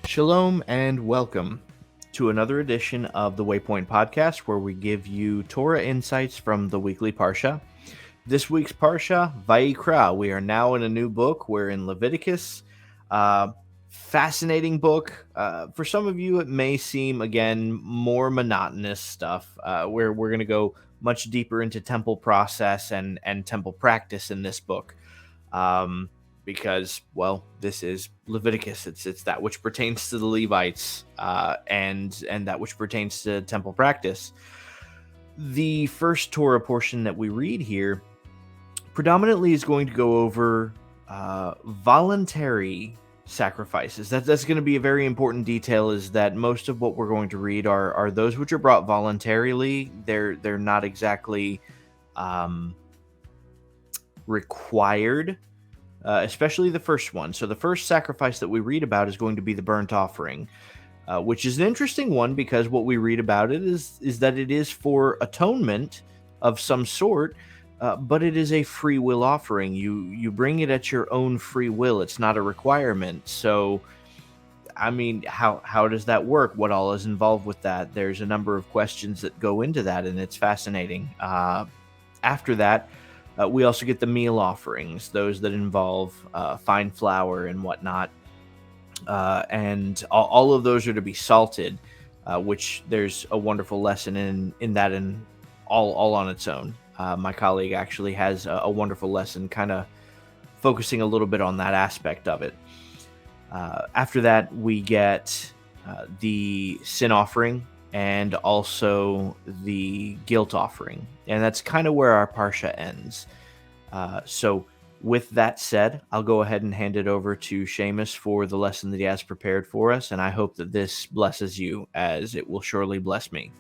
Shalom and welcome to another edition of the Waypoint Podcast, where we give you Torah insights from the weekly Parsha. This week's Parsha, Vayikra. We are now in a new book. We're in Leviticus. Fascinating book. For some of you, it may seem, again, more monotonous stuff. We're going to go much deeper into temple process and temple practice in this book. Because, well, this is Leviticus. It's that which pertains to the Levites and that which pertains to temple practice. The first Torah portion that we read here predominantly is going to go over voluntary sacrifices. That's going to be a very important detail, is that most of what we're going to read are those which are brought voluntarily. They're not exactly required. Especially the first one. So the first sacrifice that we read about is going to be the burnt offering, which is an interesting one, because what we read about it is that it is for atonement of some sort, but it is a free will offering. You bring it at your own free will. It's not a requirement. So, I mean, how does that work? What all is involved with that? There's a number of questions that go into that, and it's fascinating. After that, we also get the meal offerings, those that involve fine flour and whatnot. And all of those are to be salted, which there's a wonderful lesson in that, and all on its own. My colleague actually has a wonderful lesson kind of focusing a little bit on that aspect of it. After that, we get the sin offering and also the guilt offering. And that's kind of where our Parsha ends. So with that said, I'll go ahead and hand it over to Seamus for the lesson that he has prepared for us, and I hope that this blesses you, as it will surely bless me.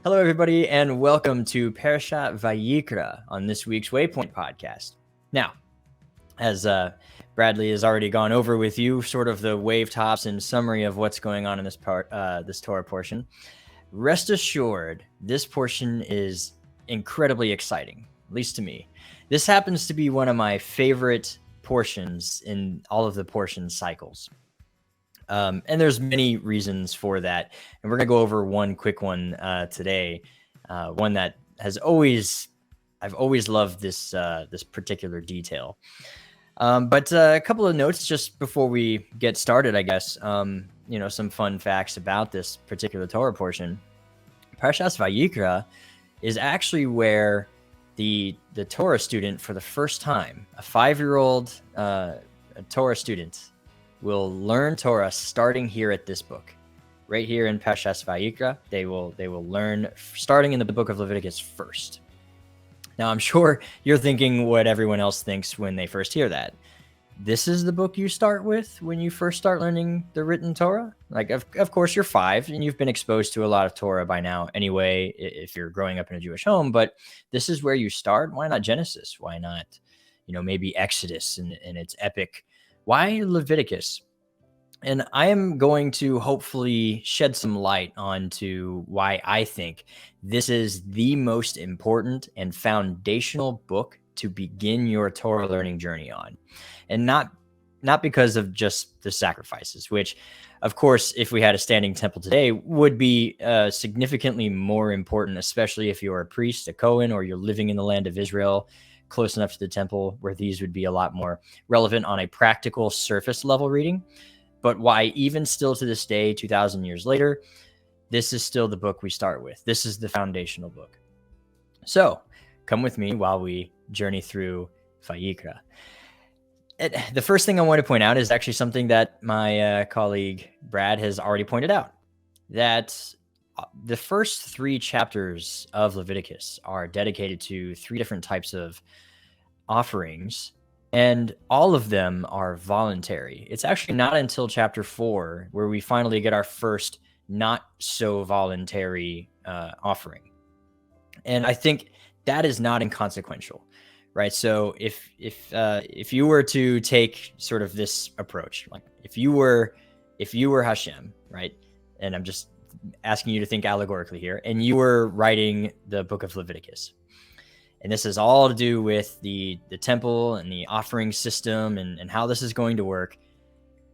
Hello, everybody, and welcome to Parashat Vayikra on this week's Waypoint podcast. Now, as Bradley has already gone over with you, sort of the wave tops and summary of what's going on in this this Torah portion, rest assured, this portion is incredibly exciting, at least to me. This happens to be one of my favorite portions in all of the portion cycles. And there's many reasons for that. And we're going to go over one quick one today. One that I've always loved this particular detail. But a couple of notes just before we get started, I guess. Some fun facts about this particular Torah portion. Parashat Vayikra is actually where the Torah student, for the first time, a 5-year-old Torah student, will learn Torah starting here at this book, right here in Parashat Vayikra. They will learn starting in the book of Leviticus first. Now, I'm sure you're thinking what everyone else thinks when they first hear that. This is the book you start with when you first start learning the written Torah? Like, of course, you're 5 and you've been exposed to a lot of Torah by now anyway, if you're growing up in a Jewish home, but this is where you start. Why not Genesis? Why not, maybe Exodus and its epic? Why Leviticus? And I am going to hopefully shed some light onto why I think this is the most important and foundational book to begin your Torah learning journey on. And not because of just the sacrifices, which, of course, if we had a standing temple today, would be significantly more important, especially if you're a priest, a Kohen, or you're living in the land of Israel, close enough to the temple where these would be a lot more relevant on a practical surface level reading. But why even still to this day, 2,000 years later, this is still the book we start with. This is the foundational book. So come with me while we journey through Vayikra. The first thing I want to point out is actually something that my colleague Brad has already pointed out, that the first 3 chapters of Leviticus are dedicated to 3 different types of offerings, and all of them are voluntary. It's actually not until chapter 4 where we finally get our first not so voluntary offering. And I think that is not inconsequential. right? So if you were to take sort of this approach, like if you were Hashem, right? And I'm just asking you to think allegorically here, and you were writing the book of Leviticus. And this is all to do with the temple and the offering system and how this is going to work.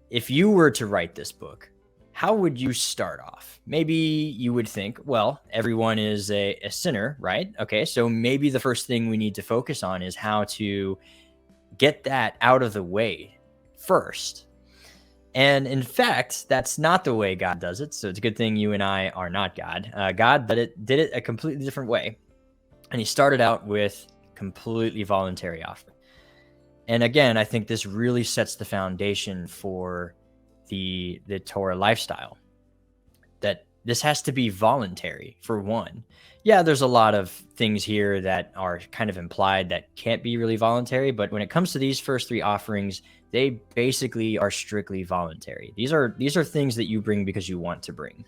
If you were to write this book, how would you start off? Maybe you would think, well, everyone is a sinner, right? Okay, so maybe the first thing we need to focus on is how to get that out of the way first. And in fact, that's not the way God does it. So it's a good thing you and I are not God. God did it a completely different way. And he started out with completely voluntary offering. And again, I think this really sets the foundation for the Torah lifestyle, that this has to be voluntary for one. Yeah, there's a lot of things here that are kind of implied that can't be really voluntary, but when it comes to these first three offerings, they basically are strictly voluntary. These are things that you bring because you want to bring.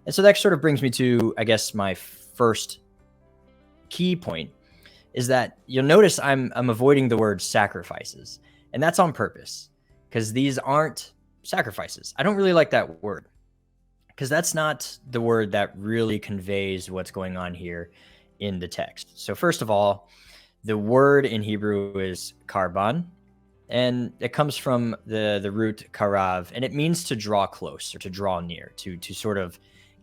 And so that sort of brings me to, I guess, my first key point is that you'll notice I'm avoiding the word sacrifices, and that's on purpose because these aren't sacrifices. I don't really like that word because that's not the word that really conveys what's going on here in the text. So first of all, the word in Hebrew is karban, and it comes from the root karav, and it means to draw close or to draw near, to sort of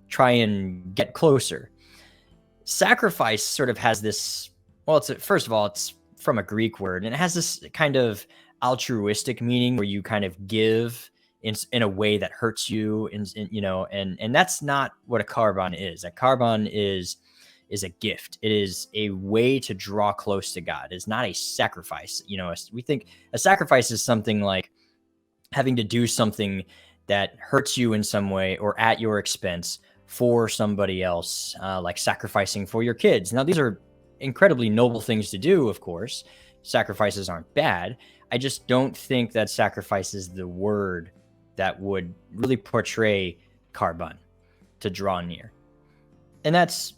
try and get closer. Sacrifice sort of has this, well, first of all, it's from a Greek word, and it has this kind of altruistic meaning where you kind of give in a way that hurts you, and that's not what a karban is. A karban is a gift. It is a way to draw close to God. It's not a sacrifice. We think a sacrifice is something like having to do something that hurts you in some way or at your expense for somebody else, like sacrificing for your kids. Now, these are incredibly noble things to do, of course. Sacrifices aren't bad. I just don't think that sacrifice is the word that would really portray karban, to draw near. And that's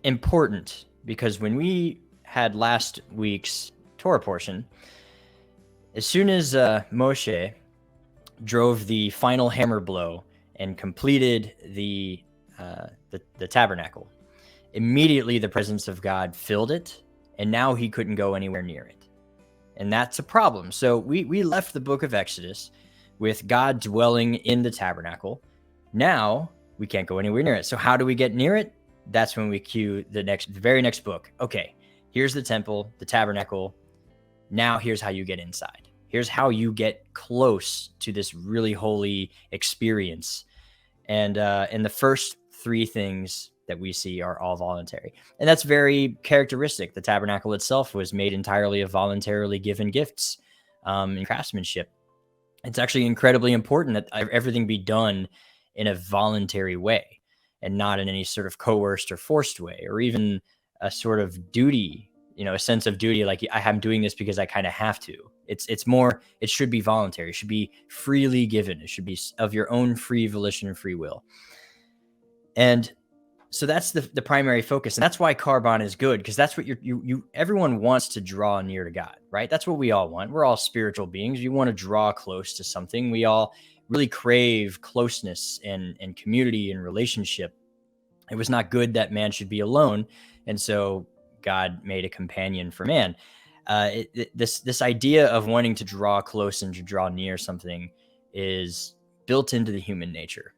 important because when we had last week's Torah portion, as soon as Moshe drove the final hammer blow and completed the tabernacle, immediately the presence of God filled it, and now he couldn't go anywhere near it. And that's a problem. So we left the book of Exodus with God dwelling in the tabernacle. Now we can't go anywhere near it. So how do we get near it? That's when we cue the very next book. Okay, here's the temple, the tabernacle. Now here's how you get inside. Here's how you get close to this really holy experience. And the first three things that we see are all voluntary. And that's very characteristic. The tabernacle itself was made entirely of voluntarily given gifts and craftsmanship. It's actually incredibly important that everything be done in a voluntary way and not in any sort of coerced or forced way, or even a sort of duty, a sense of duty, like I'm doing this because I kind of have to. It's more, it should be voluntary. It should be freely given. It should be of your own free volition and free will. And so that's the primary focus. And that's why karban is good, because that's what everyone wants to draw near to God, right? That's what we all want. We're all spiritual beings. We want to draw close to something. We all really crave closeness and community and relationship. It was not good that man should be alone. And so God made a companion for man. This idea of wanting to draw close and to draw near something is built into the human nature.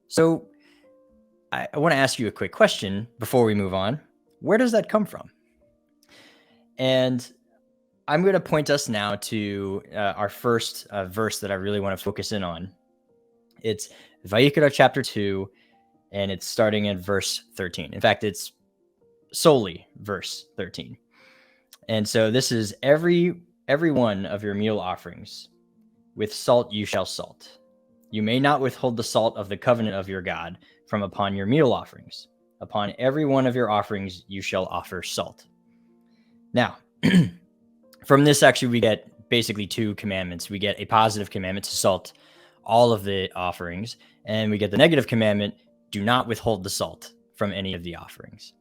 So I want to ask you a quick question before we move on. Where does that come from? And I'm going to point us now to our first verse that I really want to focus in on. It's Vayikra chapter 2, and it's starting at verse 13. In fact, it's solely verse 13. And so this is every one of your meal offerings. With salt you shall salt. You may not withhold the salt of the covenant of your God from upon your meal offerings. Upon every one of your offerings you shall offer salt. Now, from this, actually, we get basically two commandments. We get a positive commandment to salt all of the offerings, and we get the negative commandment, do not withhold the salt from any of the offerings.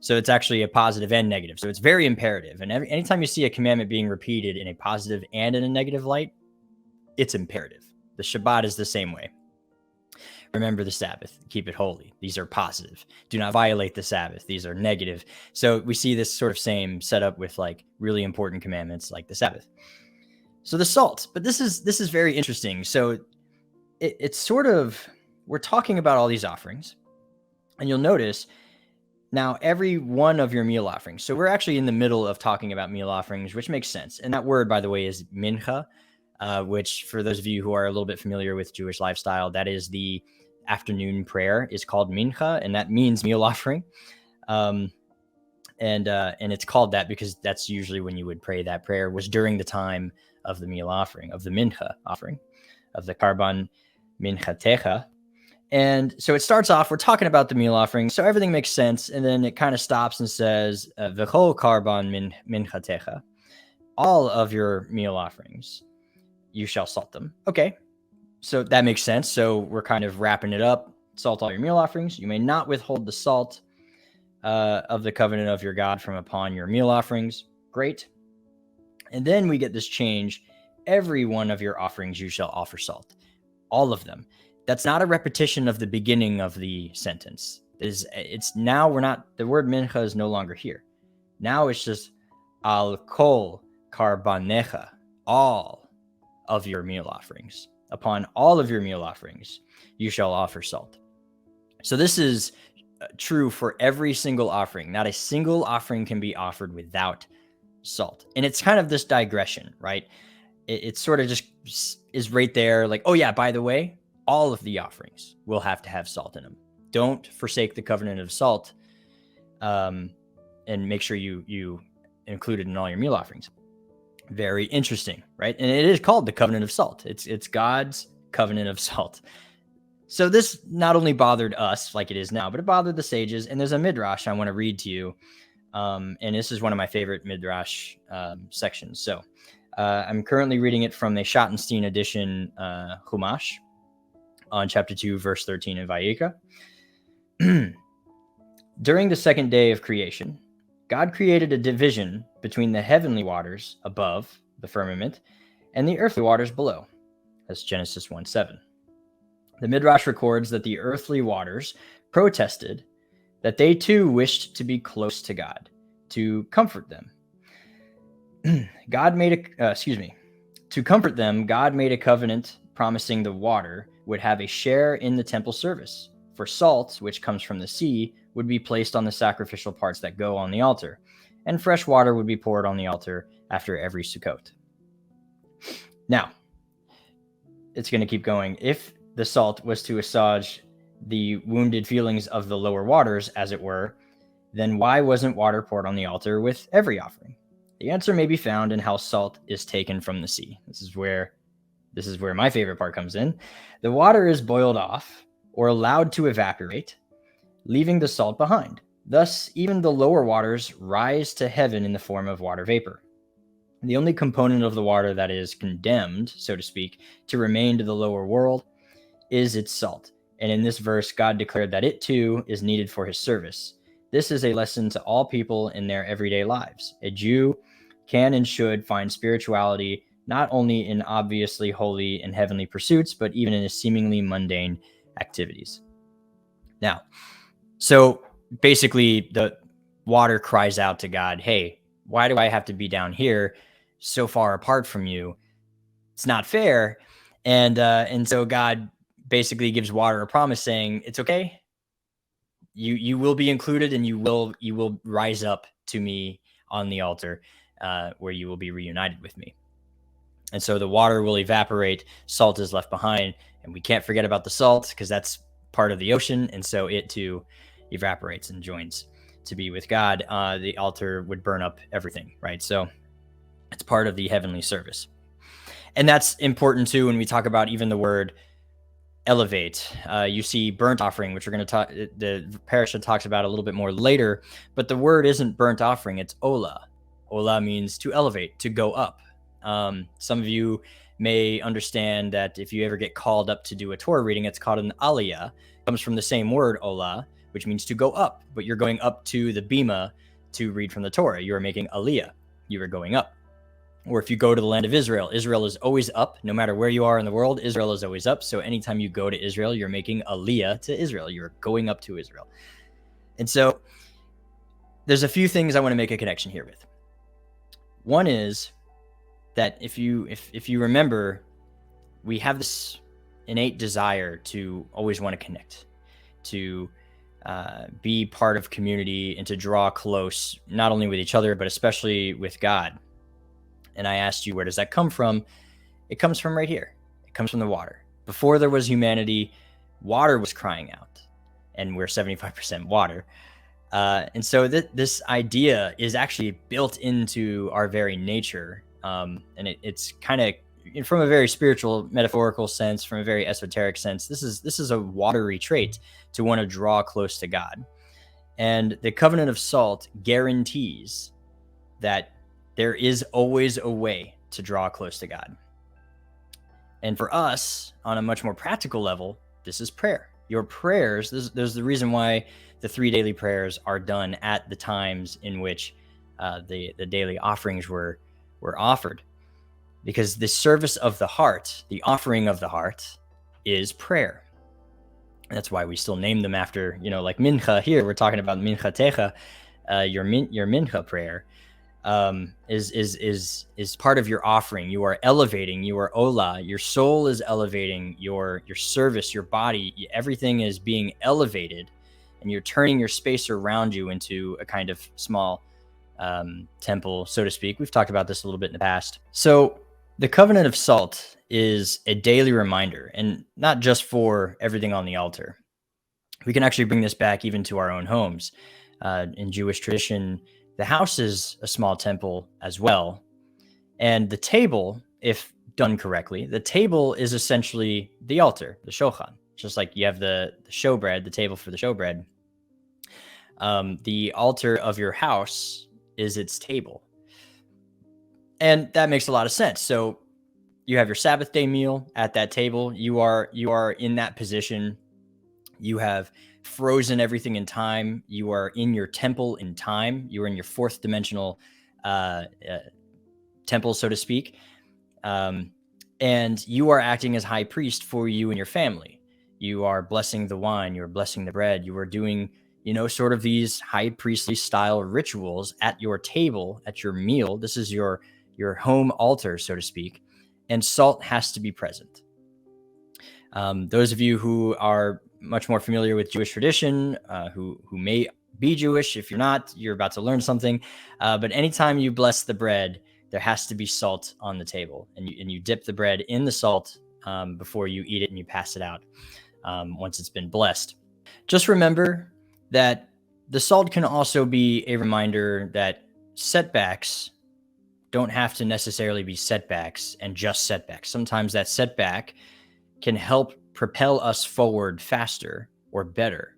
So it's actually a positive and negative. So it's very imperative. And anytime you see a commandment being repeated in a positive and in a negative light, it's imperative. The Shabbat is the same way. Remember the Sabbath, keep it holy. These are positive. Do not violate the Sabbath. These are negative. So we see this sort of same setup with like really important commandments like the Sabbath. So the salt, but this is very interesting. So it's sort of, we're talking about all these offerings, and you'll notice now every one of your meal offerings. So we're actually in the middle of talking about meal offerings, which makes sense. And that word, by the way, is mincha, which for those of you who are a little bit familiar with Jewish lifestyle, that is the afternoon prayer is called mincha, and that means meal offering. And it's called that because that's usually when you would pray that prayer, was during the time of the meal offering, of the mincha offering, of the karban minchatecha. And so it starts off, we're talking about the meal offering, so everything makes sense, and then it kind of stops and says, v'chol karban minchatecha, all of your meal offerings, you shall salt them. Okay, so that makes sense. So we're kind of wrapping it up. Salt all your meal offerings. You may not withhold the salt of the covenant of your God from upon your meal offerings. Great. And then we get this change. Every one of your offerings you shall offer salt. All of them. That's not a repetition of the beginning of the sentence. It's now we're not, the word mincha is no longer here. Now it's just al kol karbanecha, all of your meal offerings. Upon all of your meal offerings, you shall offer salt. So this is true for every single offering. Not a single offering can be offered without salt. And it's kind of this digression, right? It sort of just is right there like, oh yeah, by the way, all of the offerings will have to have salt in them. Don't forsake the covenant of salt, and make sure you include it in all your meal offerings. Very interesting, right? And it is called the covenant of salt. It's God's covenant of salt. So this not only bothered us like it is now, but it bothered the sages. And there's a midrash I want to read to you. And this is one of my favorite midrash sections. So I'm currently reading it from the Schottenstein edition Chumash on chapter 2, verse 13 in Vayikra. During the second day of creation, God created a division between the heavenly waters above the firmament and the earthly waters below. That's Genesis 1:7. The Midrash records that the earthly waters protested that they too wished to be close to God, to comfort them. To comfort them, God made a covenant promising the water would have a share in the temple service. For salt, which comes from the sea, would be placed on the sacrificial parts that go on the altar, and fresh water would be poured on the altar after every Sukkot. Now, it's going to keep going. If the salt was to assuage the wounded feelings of the lower waters, as it were, then why wasn't water poured on the altar with every offering? The answer may be found in how salt is taken from the sea. This is where my favorite part comes in. The water is boiled off or allowed to evaporate, leaving the salt behind. Thus, even the lower waters rise to heaven in the form of water vapor. The only component of the water that is condemned, so to speak, to remain to the lower world is its salt. And in this verse, God declared that it too is needed for his service. This is a lesson to all people in their everyday lives. A Jew can and should find spirituality not only in obviously holy and heavenly pursuits, but even in seemingly mundane activities. Now, so basically the water cries out to God, hey, why do I have to be down here so far apart from you? It's not fair. And so God basically gives water a promise saying, it's okay. You will be included, and you will rise up to me on the altar, where you will be reunited with me. And so the water will evaporate, salt is left behind, and we can't forget about the salt because that's part of the ocean. And so it too evaporates and joins to be with God. The altar would burn up everything, right? So it's part of the heavenly service. And that's important too when we talk about even the word elevate. You see burnt offering, which we're going to talk, the parasha talks about a little bit more later, but the word isn't burnt offering, it's olah. Olah means to elevate, to go up. Some of you may understand that if you ever get called up to do a Torah reading, it's called an aliyah. It comes from the same word, olah, which means to go up, but you're going up to the bima to read from the Torah. You are making aliyah. You are going up. Or if you go to the land of Israel, Israel is always up. No matter where you are in the world, Israel is always up. So anytime you go to Israel, you're making aliyah to Israel. You're going up to Israel. And so there's a few things I want to make a connection here with. One is that if you remember, we have this innate desire to always want to connect, to be part of community, and to draw close, not only with each other, but especially with God. And I asked you, where does that come from? It comes from right here. It comes from the water. Before there was humanity, water was crying out, and we're 75% water. And so this idea is actually built into our very nature. And it's kind of, from a very spiritual, metaphorical sense, from a very esoteric sense, this is a watery trait to want to draw close to God. And the covenant of salt guarantees that there is always a way to draw close to God. And for us, on a much more practical level, this is prayer. Your prayers, there's the reason why the 3 daily prayers are done at the times in which the daily offerings were offered. Because the service of the heart, the offering of the heart, is prayer. And that's why we still name them after, like mincha here. We're talking about mincha techa, your mincha prayer. Is part of your offering. You are elevating, you are olah, your soul is elevating, your service, your body, everything is being elevated, and you're turning your space around you into a kind of small temple, so to speak. We've talked about this a little bit in the past. So the covenant of salt is a daily reminder, and not just for everything on the altar. We can actually bring this back even to our own homes. In Jewish tradition, the house is a small temple as well. And the table, if done correctly, the table is essentially the altar, the shochan. Just like you have the showbread, the table for the showbread. The altar of your house is its table. And that makes a lot of sense. So you have your Sabbath day meal at that table. You are in that position. You have frozen everything in time. You are in your temple in time. You are in your fourth dimensional temple, so to speak. And you are acting as high priest for you and your family. You are blessing the wine. You are blessing the bread. You are doing, sort of these high priestly style rituals at your table, at your meal. This is your home altar, so to speak. And salt has to be present. Those of you who are much more familiar with Jewish tradition, who may be Jewish, if you're not, you're about to learn something. But anytime you bless the bread, there has to be salt on the table, and you dip the bread in the salt before you eat it, and you pass it out once it's been blessed. Just remember that the salt can also be a reminder that setbacks don't have to necessarily be setbacks and just setbacks. Sometimes that setback can help propel us forward faster or better.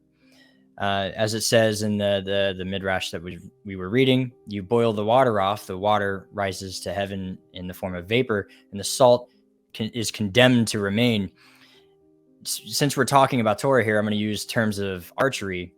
As it says in the midrash that we were reading, you boil the water off, the water rises to heaven in the form of vapor, and the salt is condemned to remain. Since we're talking about Torah here, I'm going to use terms of archery,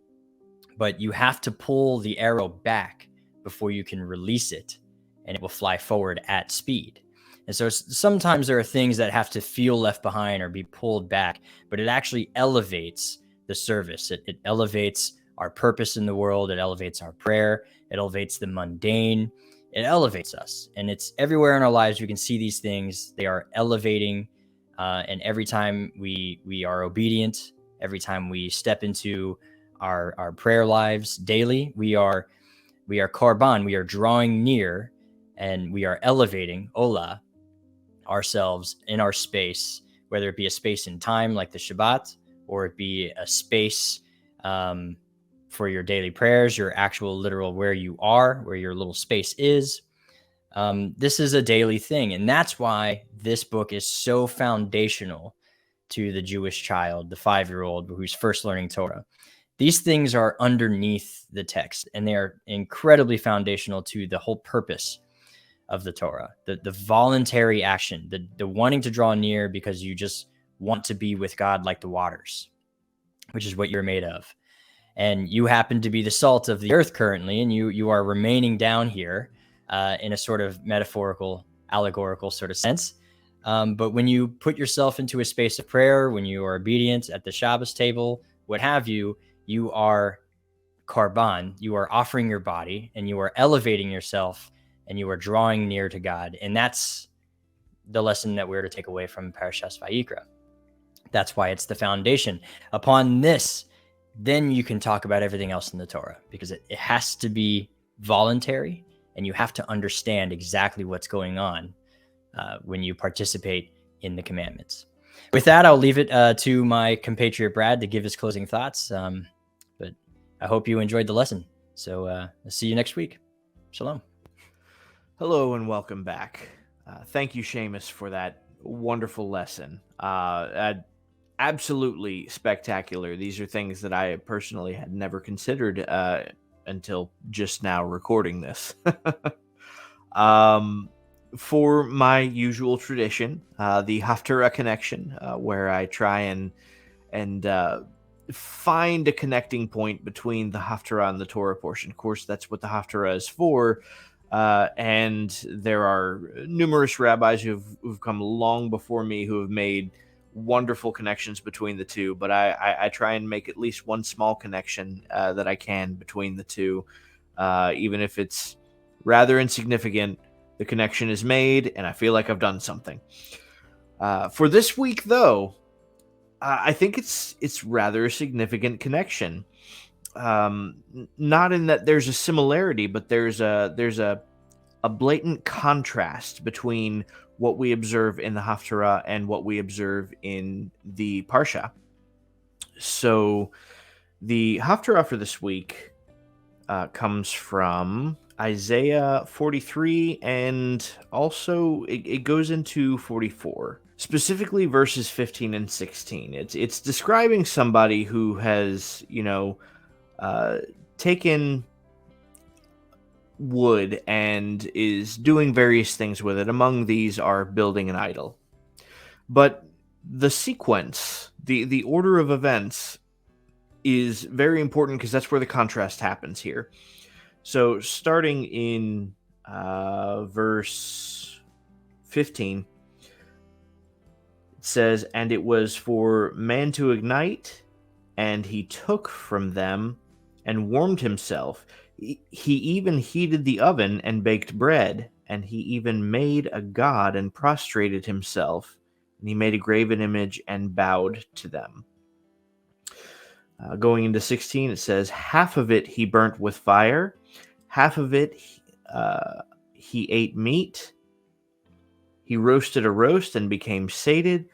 but you have to pull the arrow back before you can release it, and it will fly forward at speed. And so sometimes there are things that have to feel left behind or be pulled back, but it actually elevates the service. It elevates our purpose in the world. It elevates our prayer. It elevates the mundane. It elevates us. And it's everywhere in our lives. We can see these things. They are elevating. And every time we are obedient, every time we step into our prayer lives daily, we are korban. We are drawing near, and we are elevating, olah, ourselves in our space, whether it be a space in time like the Shabbat, or it be a space for your daily prayers, your actual literal where you are, where your little space is. This is a daily thing. And that's why this book is so foundational to the Jewish child, the 5-year-old who's first learning Torah. These things are underneath the text, and they are incredibly foundational to the whole purpose of the Torah, the voluntary action, the wanting to draw near because you just want to be with God like the waters, which is what you're made of. and you happen to be the salt of the earth currently, and you are remaining down here in a sort of metaphorical, allegorical sort of sense. But when you put yourself into a space of prayer, when you are obedient at the Shabbos table, what have you, you are karban, you are offering your body, and you are elevating yourself, and you are drawing near to God. And that's the lesson that we're to take away from Parashas Vayikra. That's why it's the foundation. Upon this, then you can talk about everything else in the Torah, because it has to be voluntary, and you have to understand exactly what's going on when you participate in the commandments. With that, I'll leave it to my compatriot Brad to give his closing thoughts. But I hope you enjoyed the lesson. So I'll see you next week. Shalom. Hello and welcome back. Thank you, Seamus, for that wonderful lesson. Absolutely spectacular. These are things that I personally had never considered until just now recording this. For my usual tradition, the Haftarah connection, where I try and find a connecting point between the Haftarah and the Torah portion. Of course, that's what the Haftarah is for. And there are numerous rabbis who've come long before me who have made wonderful connections between the two. But I try and make at least one small connection that I can between the two, even if it's rather insignificant. The connection is made, and I feel like I've done something. For this week, though, I think it's rather a significant connection. Not in that there's a similarity, but there's a blatant contrast between what we observe in the Haftarah and what we observe in the Parsha. So the Haftarah for this week comes from Isaiah 43, and also it goes into 44, specifically verses 15 and 16. It's describing somebody who has, taken wood and is doing various things with it. Among these are building an idol. But the sequence, the order of events is very important, because that's where the contrast happens here. So starting in verse 15, it says, "And it was for man to ignite, and he took from them and warmed himself. He even heated the oven and baked bread, and he even made a god and prostrated himself, and he made a graven image and bowed to them." Going into 16, it says, "Half of it he burnt with fire, half of it he ate meat. He roasted a roast and became sated.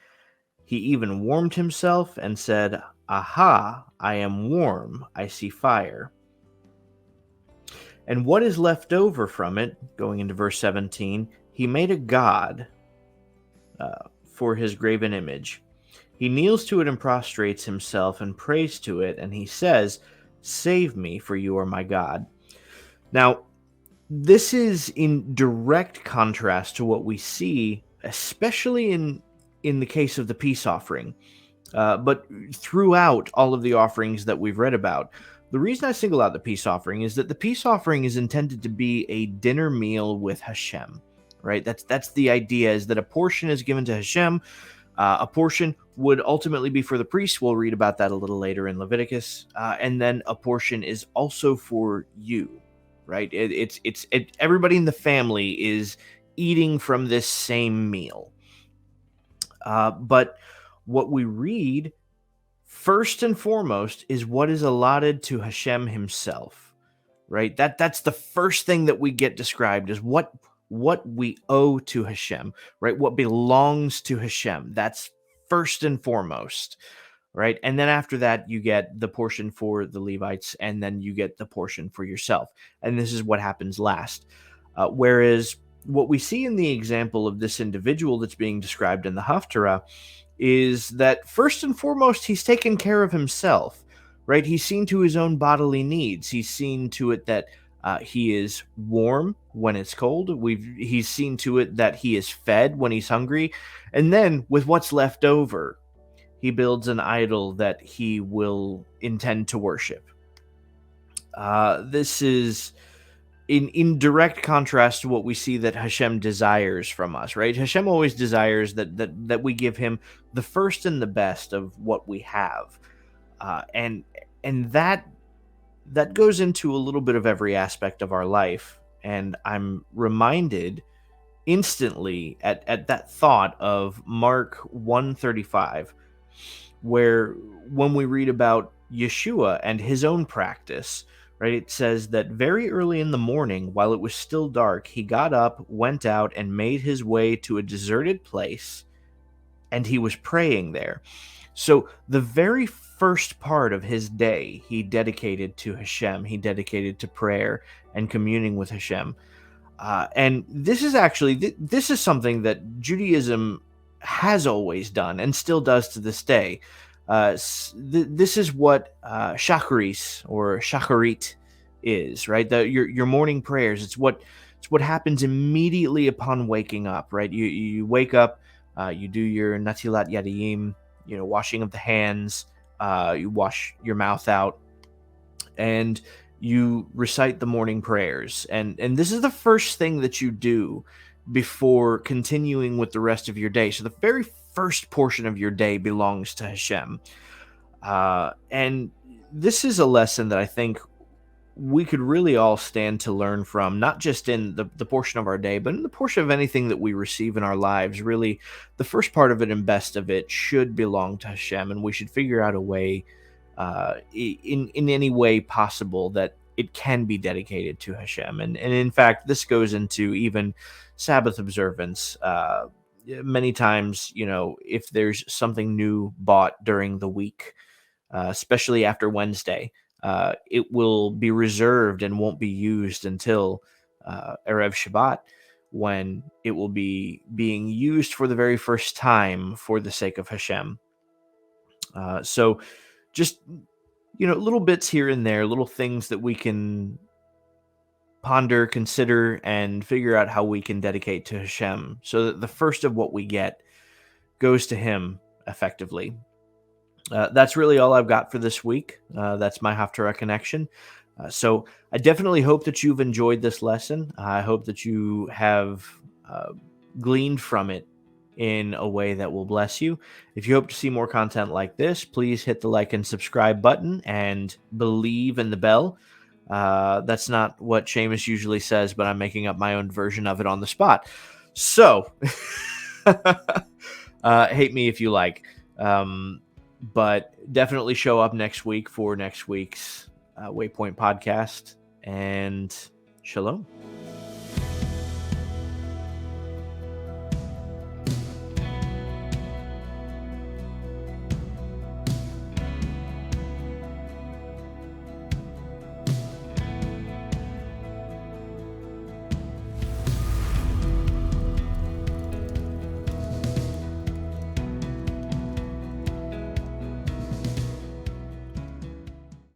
He even warmed himself and said, 'Aha, I am warm, I see fire.' And what is left over from it," going into verse 17, "he made a god for his graven image. He kneels to it and prostrates himself and prays to it, and he says, 'Save me, for you are my God.'" Now, this is in direct contrast to what we see, especially in the case of the peace offering, but throughout all of the offerings that we've read about. The reason I single out the peace offering is that the peace offering is intended to be a dinner meal with Hashem, right? That's the idea, is that a portion is given to Hashem. A portion would ultimately be for the priests. We'll read about that a little later in Leviticus. And then a portion is also for you, right? Everybody in the family is eating from this same meal. But what we read first and foremost is what is allotted to Hashem himself, right? That's the first thing that we get described, is what we owe to Hashem, right? What belongs to Hashem. That's first and foremost, right? And then after that, you get the portion for the Levites, and then you get the portion for yourself. And this is what happens last. Whereas what we see in the example of this individual that's being described in the Haftarah is that first and foremost, he's taken care of himself, right? He's seen to his own bodily needs. He's seen to it that he is warm when it's cold. He's seen to it that he is fed when he's hungry. And then with what's left over, he builds an idol that he will intend to worship, This is in direct contrast to what we see that Hashem desires from us, right? Hashem always desires that we give him the first and the best of what we have, and that goes into a little bit of every aspect of our life. And I'm reminded instantly at that thought of Mark 135, where when we read about Yeshua and his own practice, right, it says that very early in the morning, while it was still dark, he got up, went out, and made his way to a deserted place, and he was praying there. So the very first part of his day, he dedicated to Hashem. He dedicated to prayer and communing with Hashem. And this is actually, this is something that Judaism has always done and still does to this day. This is what shacharis or shacharit is, right? Your morning prayers. It's what happens immediately upon waking up, right? You wake up, you do your natilat yadayim, washing of the hands, you wash your mouth out, and you recite the morning prayers. And this is the first thing that you do before continuing with the rest of your day. So the very first portion of your day belongs to Hashem. And this is a lesson that I think we could really all stand to learn from, not just in the portion of our day, but in the portion of anything that we receive in our lives. Really, the first part of it and best of it should belong to Hashem, and we should figure out a way, in any way possible, that it can be dedicated to Hashem. And in fact, this goes into even Sabbath observance. Many times, if there's something new bought during the week, especially after Wednesday, it will be reserved and won't be used until Erev Shabbat, when it will be being used for the very first time for the sake of Hashem. So just, little bits here and there, little things that we can ponder, consider, and figure out how we can dedicate to Hashem, so that the first of what we get goes to him effectively. That's really all I've got for this week. That's my Haftarah connection. So I definitely hope that you've enjoyed this lesson. I hope that you have gleaned from it in a way that will bless you. If you hope to see more content like this, please hit the like and subscribe button and believe in the bell. That's not what Seamus usually says, but I'm making up my own version of it on the spot. So hate me if you like. But definitely show up next week for next week's Waypoint podcast, and shalom.